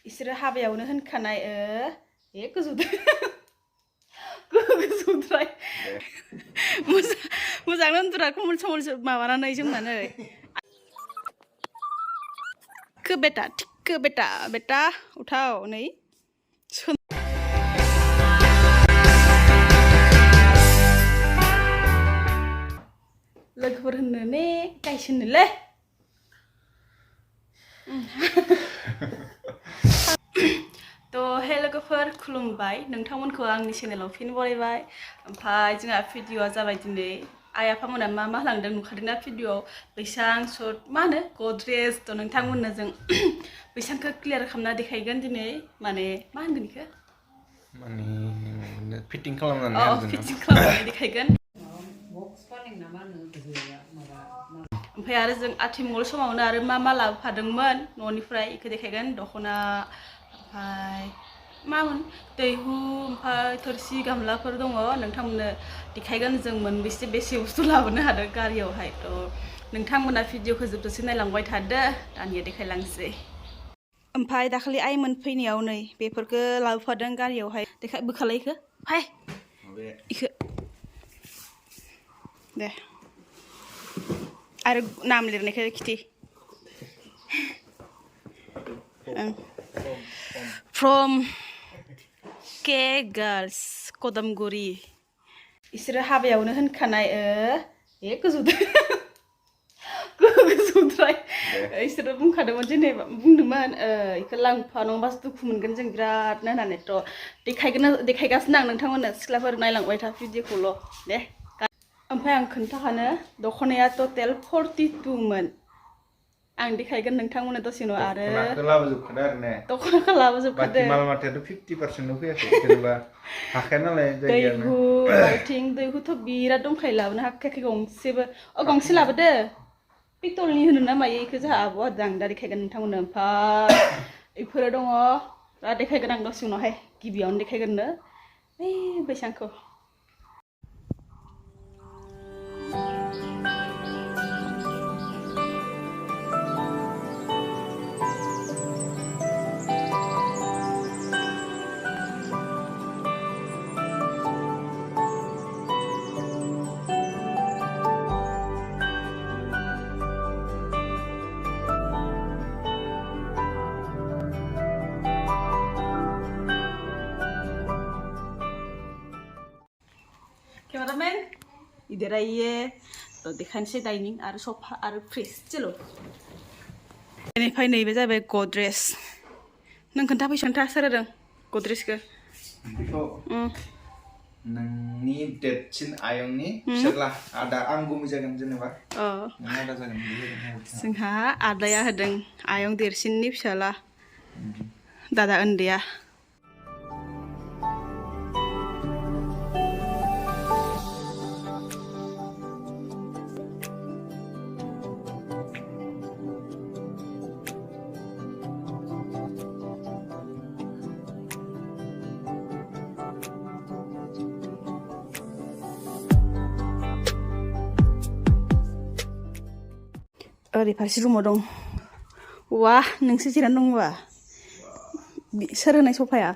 इसोरो हाबायावनो होनखानाय गोजौद्राय मोजांनो उन्दुरा खमल समल माबानानै जोंनानै बेटा उठाव नै लोगोफोर होननो ने गायसोननोलै तो हे लोगोफोर खुलुमबाय नोंथांमोनखौ आंनि चेनेलाव फिन बरायबाय ओमफ्राय जोंहा भिडिअआ जाबाय दिनै आइ आफामोना मा मा लांदों नुखादोंना भिडिअआव बैसां शर्ट मा होनो गद्रेज तो नोंथांमोननो जों बैसांखौ क्लियार खालामना देखायगोन दिनै माने मा होनगोन बेखौ माने फिटिं खालामनानै देखायगोन ओमफ्राय आरो जों आथिमंगल समावनो आरो मा मा लाबोफादोंमोन न'निफ्राय बेखौ देखायगोन दख'ना ओमफ्राय मामोन दैहु ओमफ्राय थोरसि गामलाफोर दङ नोंथांमोननो देखायगोन जों मोनबेसे बुस्थु लाबोनो हादों गारियावहाय तो नोंथांमोना भिडिअखौ जोबजासे नायलांबाय थादो दानिया देखायलांसै ओमफ्राय दाखालि आइमोन फैनायाव नै बेफोरखौ लाबोफादों गारियावहाय बोखालाय इखो फाय इखो दे आरो नाम लिरनायखौ खिथि फ्रम के गार्ल्स कदमगुरि इसोरो हाबायावनो होनखानाय गोजौद्राय इसोरो बुंखादोंमोन जेनेबा बुंदोंमोन इखौ लांफा नङाबासो दुखु मोनगोन जों बिरादनो होननानै थ' देखायगासिनो आं नोंथांमोननो सिख्लाफोर नायलांबाय था भिडिअखौल' दे ओमफ्राय आं खोन्थाखानो दख'नाया टटेल 42 मोन आं देखायगोन नोंथांमोननो दसे उनाव आरो दख'नाखौ लाबोजोबखादों माल माथायाथ' 50% फैयाखै जेनेबा हाखाया नालाय दैहु बाल्थिं दैहुथ' बिराद दंखायो लाबोनो हाखायाखै गंसेबो गंसे लाबोदो पितलनि होनो ना मायो इखौ जोंहा आब'आ आं दा देखायगोन नोंथांमोननो ओमफ्राय इफोरो दङ दा देखायगोन आं दसे उनावहाय गिबियावनो देखायगोननो बैसांखौ कैमरामैन इधर आइए तो दिखानोसै डाइनिं आरो सोफा आरो फ्रिज चलो बेनिफ्राय नैबे जाबाय गद्रेज नों खोन्था सोर होदों गद्रेजखौ नोंनि देरसिन आयंनि फिसाज्ला आदा आं गुमै जागोन जेनेबा आदा जागोन जोंहा आदाया होदों आयं देरसिननि फिसाज्ला दादा उन्दैया ओरै फारसे रुमाव दं वा नोंसो जिरायना दं होनबा सोर होनाय सफाया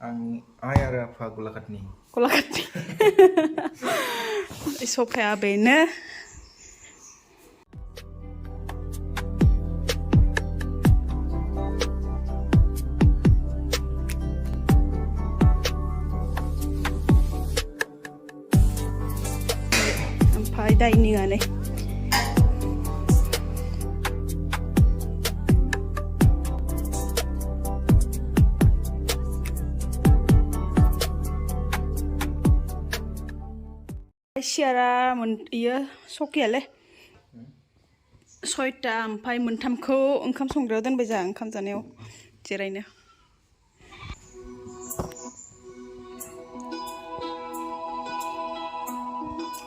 आंनि आइ आरो आफा गलाघाटनि सफाया बेनो ओमफ्राय डाइनिंआनो सियारा इयो सकियालै 6टा ओमफ्राय मोनथामखौ ओंखाम संग्रायाव दोनबाय जा ओंखाम जानायाव जिरायनो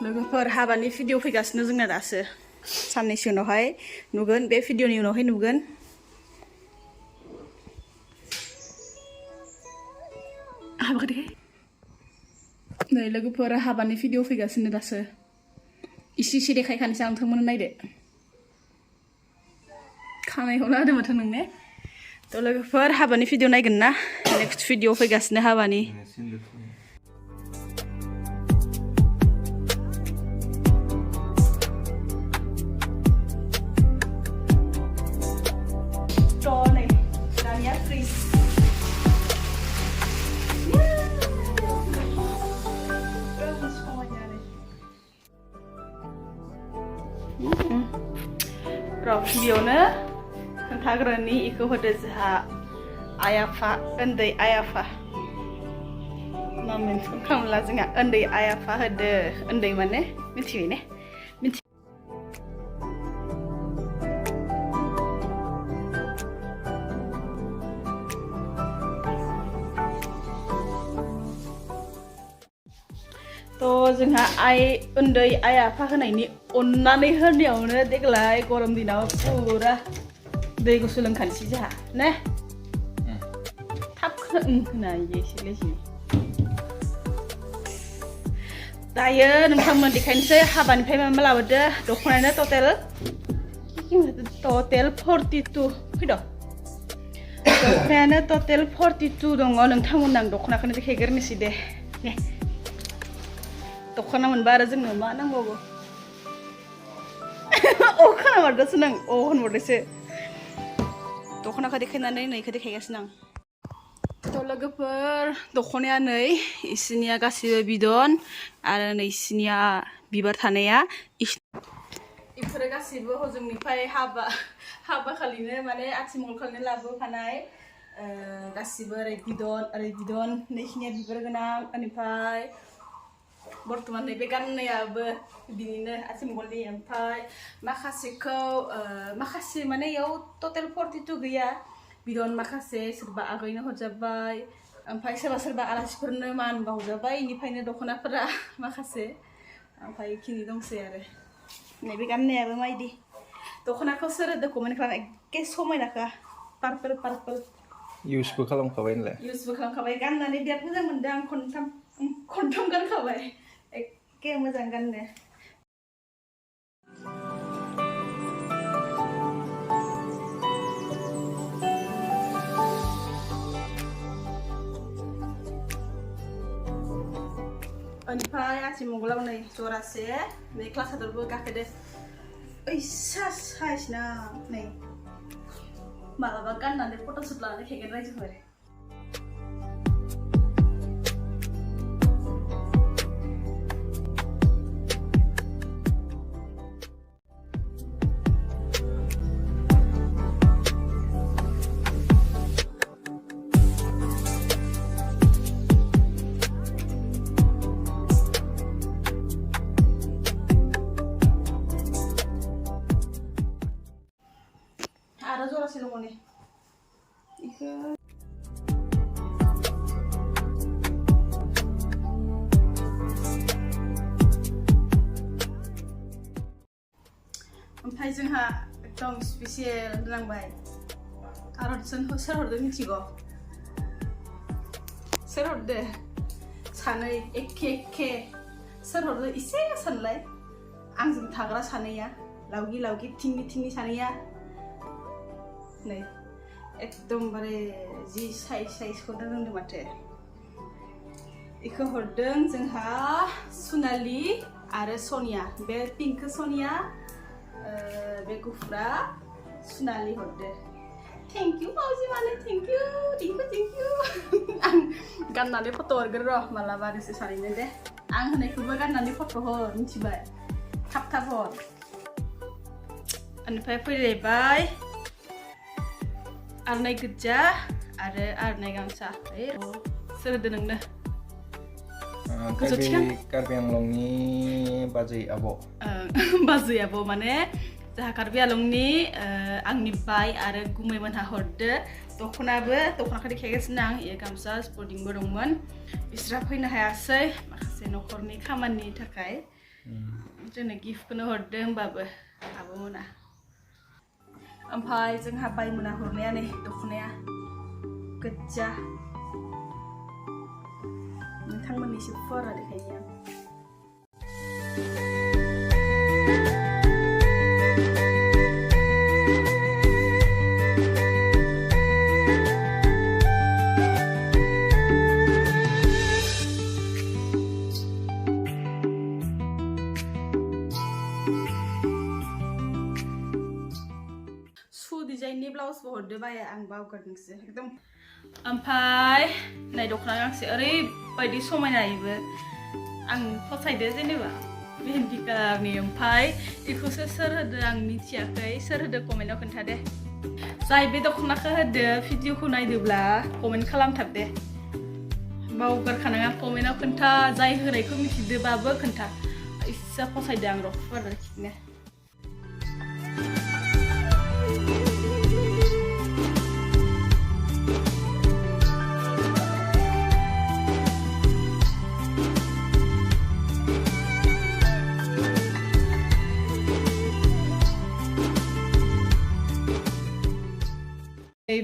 लोगोफोर हाबानि भिडिअ फैगासिनो जोंना दासो साननैसो उनावहाय नुगोन बे भिडिअनि उनावहाय नुगोन हाबाखौ देखाय नै लोगोफोर हाबानि भिडिअ फैगासिनो दासो इसे देखायखानोसै आं नोंथांमोन नायदो खानायखौ लादों माथो नों ने थ' लोगोफोर हाबानि भिडिअ नायगोन ना नेक्स्ट भिडिअ फैगासिनो हाबानि थ' नै दानिया फ्रिज र' गिबियावनो खोन्थाग्रोनि इखौ होदो जोंहा आइ आफा उन्दै आइ आफा मा मेनसन खालामला जोंहा उन्दै आइ आफा होदो उन्दै माने मिथिबाय ने थ' जोंहा उन्दै आइ आफा होनायनि अननानै होनायावनो देग्लाय गरम दिनाव पुरा दै गुसु लोंखानोसै जोंहा ने थाब होनायो एसे लेजि दायो नोंथांमोन देखायनोसै हाबानिफ्राय मा मा लाबोदो दख'नायानो टटेल 42 फैद' दख'नायानो टटेल 42 दङ नोंथांमोन आं दख'नाखौनो देखायग्रोनोसै दे ने दख'ना मोनबा आरो जोंनो मा नांबावगौ अ खोनामारदोंसो नों अ होनहरदोसो दख'नाखौ देखायनानै नैखौ देखायगासिनो आं थ' लोगोफोर दख'नाया नै इसिनिया गासिबो बिदन आरो नै इसिनिया बिबार थानाया इफोरो गासिबो हजोंनिफ्राय हाबा खालिनो माने आथिमंगल खालिनो लाबोफानाय गासिबो ओरै बिदन नैखिनिया बिबार गोनां बेनिफ्राय बर्तमान नैबे गाननायाबो बिनिनो आथिमंगलनि ओमफ्राय माखासे माने इयाव टटेल 42 गैया बिदन माखासे सोरबा आगैनो हरजाबाय ओमफ्राय सोरबा आलासिफोरनो मान बावजाबाय इनिफ्रायनो दख'नाफोरा माखासे ओमफ्राय इखिनि दंसै आरो नैबे गाननायाबो माइदि दख'नाखौ सोर डकुमेन्ट खालामो एखे समायनाखा पार्पल इउसबो खालामखाबाय गाननानै बिराद मोजां मोनदों आं खनथाम गानखाबाय एखे मोजां गाननो ओमफ्राय आथिमंगलाव नै जरासे मेख्ला सादरबो गाखोदो ओइसा साइस ना नै मालाबा गाननानै फट'शुट लानानै खेगोन रायजोफोर आरो जरासे दङ नै इखो ओमफ्राय जोंहा एकदम स्पेसियेल नांबाय आरो सोर हरदों मिथिगौ सोर हरदो सानै एखे सोर हरदो एसे सानलाय आंजों थाग्रा सानैया लावगि थिंनि सानैया नै एकदमबारे जि साइजखौ रोंदों माथो इखौ हरदों जोंहा सुनालि आरो सनिया बे पिंक सनिया बे गुफुरा सुनालि हरदो थेंक इउ मावजि माने थेंक इउ आं गाननानै फट' हरगोन र' मालाबा नोंसोर सानैनो दे आं होनायखौबो गाननानै फट' हर मिथिबाय थाब हर बेनिफ्राय फैलायबाय आरनाय गोजा आरो आरनाय गामसा सोर होदो नोंनो कार्बि आंलंनि बाजै आब' माने जोंहा कार्बि आंलंनि आंनि बाय आरो गुमैमोनहा हरदो दख'नाखौ देखायगासिनो आं गामसा स्पर्टिंबो दंमोन बिस्रा फैनो हायासै माखासे न'खरनि खामानिनि थाखाय जोंनो गिफ्टखौनो हरदों होमबाबो आब'मोना ओमफ्राय जोंहा बायमोना हरनाया नै दख'नाया गोजा नोंथांमोननि एसे फुवारा देखायनि आं बाया आं बावगारदोंसो एकदम ओमफ्राय नाय दख'ना गांसे ओरैबायदि समायनायैबो आं फसायदो जेनेबा मेहेन्दी कालारनि ओमफ्राय बेखौसो सोर होदो आं मिथियाखै सोर होदो कमेन्टआव खोन्थादे जाय बे दख'नाखौ होदो भिडिअखौ नायदोब्ला कमेन्ट खालामथाब दे बावगारखानाङा कमेन्टआव खोन्था जाय होनायखौ मिथिदोबाबो खोन्था इसा फसायदो आं र' बारा खिथिनो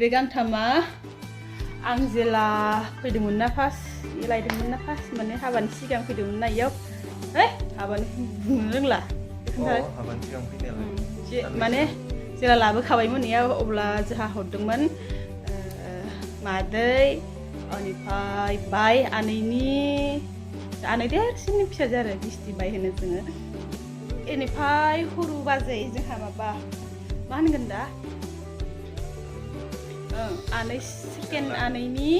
बे गांथामा आं जेला फैदोंमोन ना फार्स्ट लायदोंमोन ना फार्स्ट माने हाबानि सिगां फैदोंमोन ना इयाव हाबानि बुंनो रोंला हाबानि सिगां फैनायालाय माने जेला लाबोखाबायमोन इयाव अब्ला जोंहा हरदोंमोन मादै बेनिफ्राय बाय आनै देरसिननि फिसाजो आरो बिस्टि बाय होनो जोङो बेनिफ्राय हरु बाजै जोंहा माबा मा होनगोन दा आनै सेकेन्ड आनैनि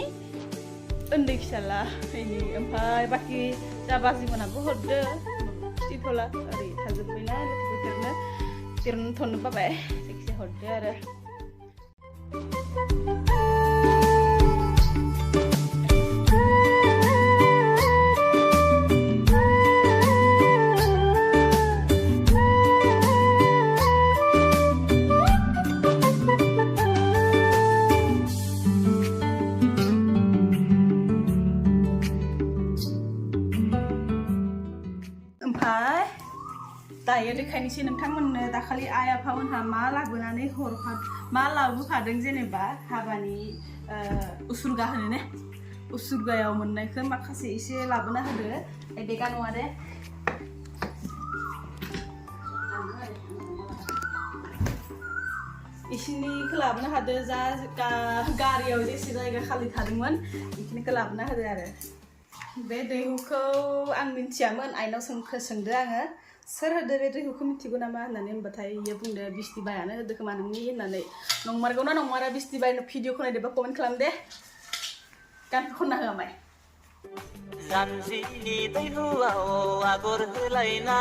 उन्दै फिसाला बेनि ओमफ्राय बाखि जा बाजिमोनाबो हरदो फिथिथला ओरै थाजोब्बायना देरनो थनो बाबाय जायखिजाया हरदो आरो दायो देखायनोसै नोंथांमोननो दाखालि आइ आफामोनहा मा लाबोफादों जेनेबा हाबानि उसुरगा होनो ने उसुरगायाव मोननायखौ माखासे एसे लाबोना होदो बेगा नङा दे इसिनिखौ लाबोनो हादो जा गारियाव जेसे जायगा खालि थादोंमोन बेखिनिखौ लाबोना होदो आरो बे दैहुखौ आं मिथियामोन आइनाव सोंदो आङो सोर होदो बे दैहुखौ मिथिगौ नामा होननानै होनबाथाय इयो बुंदो बिस्टि बायानो होदो खोमा नोंनि होननानै नंमारगौना नंमारा बिस्टि बाय भिडिअखौ नायदोबा कमेन्ट खालाम दे गानखौ खनना होआमाय जानजिनि दैहुआव आगर होलायना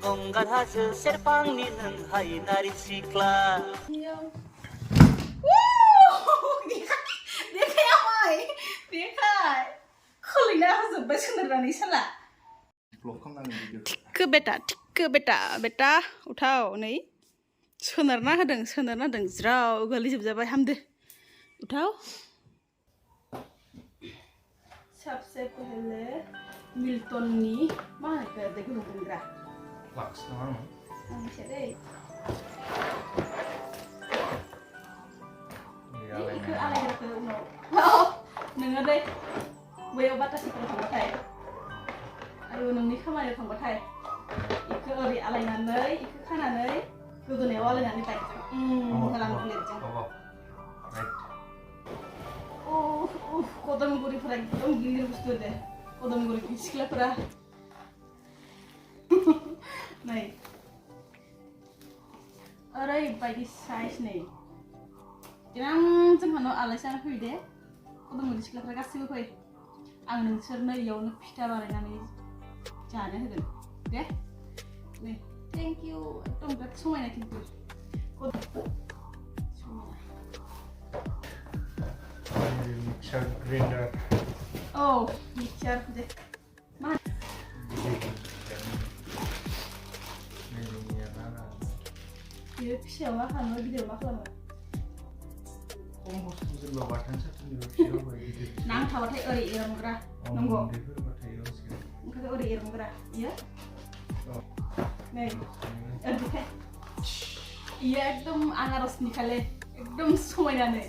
गंगार हाजो सेरफांनि नोंहाय नारि सिख्ला देखाय खोलैना होजोब्बाय सोनोरनानै साला टिक्को बेटा उठाव नै सोनारना होदों ज्राव गोलैजोबजाबाय हामदो उठाव सबसे पहले मिल्टननि मा होनो दैखौ होग्रा फ्लाक्स नङा आं मिथिया दै बेखौ आलायग्राखौ उनाव नोङो दै बैयाव बाटासिफोराव थांबाथाय आरो नोंनि खामानियाव थांबाथाय बेखौ ओरै आलायनानै बेखौ खानानै गोदोनायाव आलायनानै बाइकजों होलांगौ लेटजों कदमगुरिफोरा एकदम गिलिर बुस्थु दे कदमगुरिनि सिख्लाफोरा नै ओरैबायदि साइज नै देनां जोंहानाव आलासि जानो फैयो दे कदमगुरि सिख्लाफोरा गासैबो फै आं नोंसोरनो इयावनो फिथा बानायनानै जानो होगोन दे नै थेंक इउ एकदम बिराद समायना खिन्थु मिक्सार ग्राइन्डार मिक्सार दे मा बेयो फिसायाव मा खालामो गिदिराव मा खालामो नांथाबाथाय ओरै एरमग्रा नंगौ ओंखायनो ओरै एरमग्रा इयो नै ओरैखाय इयो एकदम आनारसनि खाले एकदम समायनानो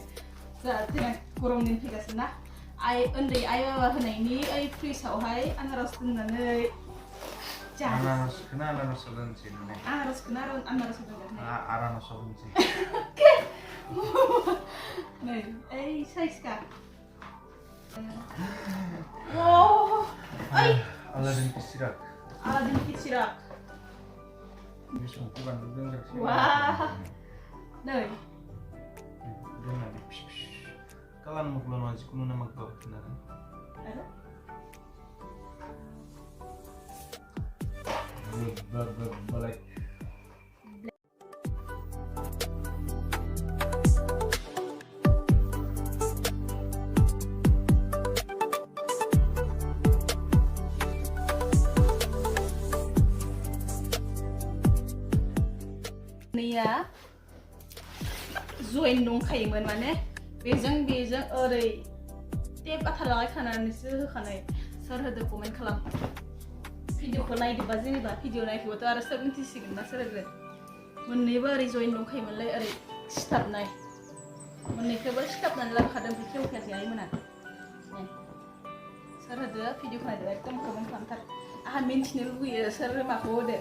जोंहा गरम दिन फैगासिनो ना उन्दै आइ बाबा होनायनि ओइ फ्रिजआवहाय आनारस दोननानै आनारसखौनो आनारसाव दोनसै नालाय आनारसखौनो आनारसाव दोनगोन आनारसाव दोनसै नै ओइ साइजखा Aladin kisirak. Ini sungguh kan dulu nggak sih? Wah, nih. salan muklan wajib kuno nama kau benar. Balik. Nia join dंखायोमोन माने बेजों ओरै टेप आथालाय खानानैसो होखानाय सोर होदो कमेन्ट खालाम भिडिअखौ नायदोबा जेनेबा भिडिअ नायखौबाथ' आरो सोर मिथिसिगोन ना सोर होगोन मोननैबो ओरै जइन दंखायोमोनलाय ओरै सिथाबनाय मोननैखौबो सिथाबनानै लाबोखादों बे खेवखायाखै आइमोना सोर होदो भिडिअखौ नायदो एकदम कमेन्ट खालामथार आंहा मिन्थिनो लुबैयो सोर माखौ होदो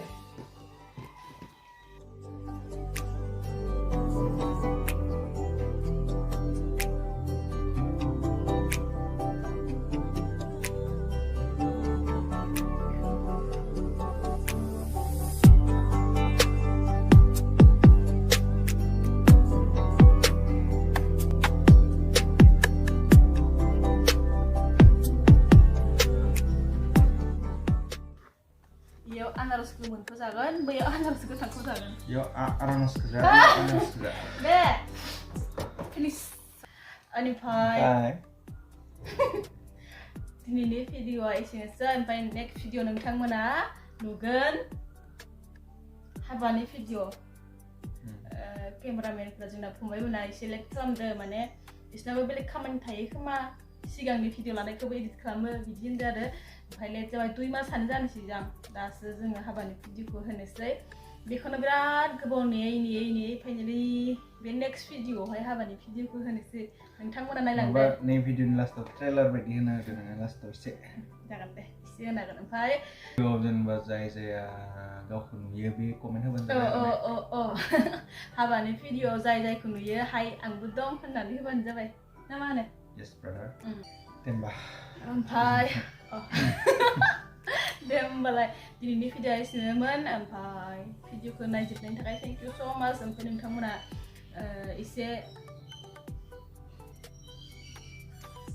Yo anaros gomonखौ जागोन बैयाव anaros गोथांखौ जागोन Yo ananas kerja. They finish ओमफ्राय दिनैनि भिडिअआ एसेनोसै ओमफ्राय नेक्स्ट भिडिअ नोंथांमोना नुगोन हाबानि भिडिअ केमेरामेनफोरा जोंना फंबायमोना एसे लेट खालामदो माने बिसनाबो बेलेग खामानि थायो खोमा सिगांनि भिडिअ लानायखौबो एडिट खालामो बिदि होनदों आरो ओमफ्राय लेट जाबाय 2 मासानो जानोसै जां दासो जोङो हाबानि भिडिअखौ होनोसै बेखौनो बिराद गोबाव नेयै फाइनालि बे नेक्स्ट भिडिअआवहाय हाबानि भिडिअखौ होनोसै नोंथांमोना नायलांदो नै भिडिअनि लास्टआव ट्रेलार बायदि होनो होदो नोङो लास्टआव एसे जागोन दे एसे होनागोन ओमफ्राय जेनेबा जाया गावखौ नुयो बे कमेन्ट होबानो हाबानि भिडिअआव जायखौ नुयो हाय आंबो दं होननानै होबानो जाबाय ना मा होनो Yes brother Tembak ओमफ्राय दे होमबालाय दिनैनि भिडिअआ एसेनोमोन ओमफ्राय भिडिअखौ नायजोबनायनि थाखाय थेंक इउ स' माच ओमफ्राय नोंथांमोना एसे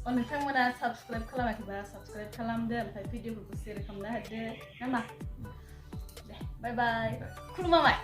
नोंथांमोना साबस्क्राइब खालामाखैबा साबस्क्राइब खालामदो ओमफ्राय भिडिअफोरखौ शेयार खालामना होदो नामा दे बाय बाय खुलुमबाय